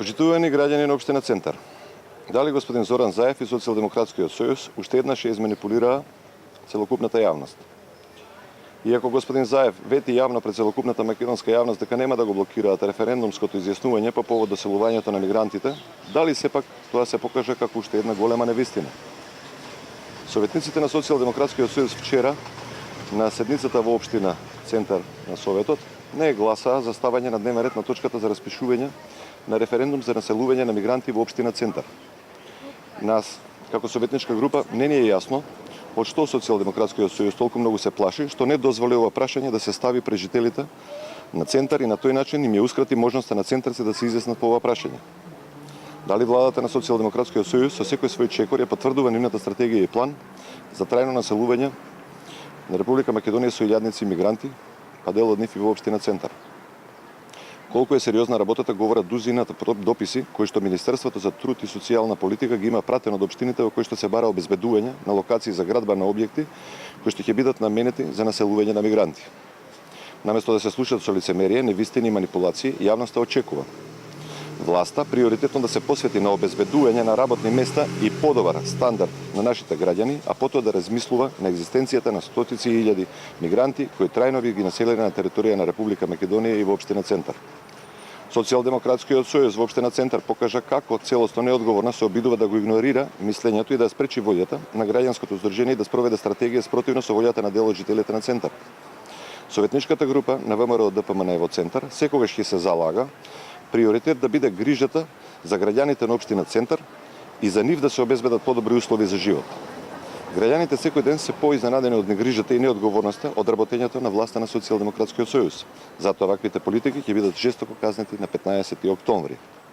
Почитувани граѓани на општина Центар, дали господин Зоран Заев и Социјалдемократскиот сојуз уште еднаш ја изманипулираа целокупната јавност? Иако господин Заев вети јавно пред целокупната македонска јавност дека нема да го блокираат референдумското изјаснување по повод доселувањето на мигрантите, дали сепак тоа се покаже како уште една голема невистина? Советниците на Социјалдемократскиот сојуз вчера на седницата во општина Центар на Советот не гласаа за ставање на дневен ред на точката за распишување на референдум за населување на мигранти во општина Центар. Нас, како советничка група, не ни е јасно од што Социјалдемократскиот сојуз толку многу се плаши, што не дозволи ова прашање да се стави пред жителите на Центар и на тој начин им ја ускрати можноста на Центарци да се изјаснат по ова прашање. Дали владата на Социјалдемократскиот сојуз со секој свој чекор ја потврдува нивната стратегија и план за трајно населување на Република Македонија со илјадници мигранти, па дел од нив и во општина Центар. Колку е сериозна работата говорат дузината дописи кои што Министерството за труд и социјална политика ги има пратено од општините во кои што се бара обезбедување на локации за градба на објекти кои што ќе бидат наменети за населување на мигранти. Наместо да се слушат со лицемерие, невистини и манипулации, јавноста очекува власта приоритетно да се посвети на обезбедување на работни места и подобар стандард на нашите граѓани, а потоа да размислува на екзистенцијата на стотици илјади мигранти кои трајно би ги населени на територија на Република Македонија и во општина Центар. Социјалдемократскиот сојуз во општина Центар покажа како целосно неодговорно се обидува да го игнорира мислењето и да спречи волјата на граѓанското здружение и да спроведе стратегија спротивно со волјата на дел од жителите на Центар. Советничката група на ВМРО ДПМН во Центар секогаш ќе се залага приоритет да биде грижата за граѓаните на општина Центар и за нив да се обезбедат подобри услови за живот. Граѓаните секој ден се поизненадени од негрижата и неодговорноста од работењето на власта на Социјалдемократскиот сојуз. Затоа ваквите политики ќе бидат жестоко казнети на 15 октомври.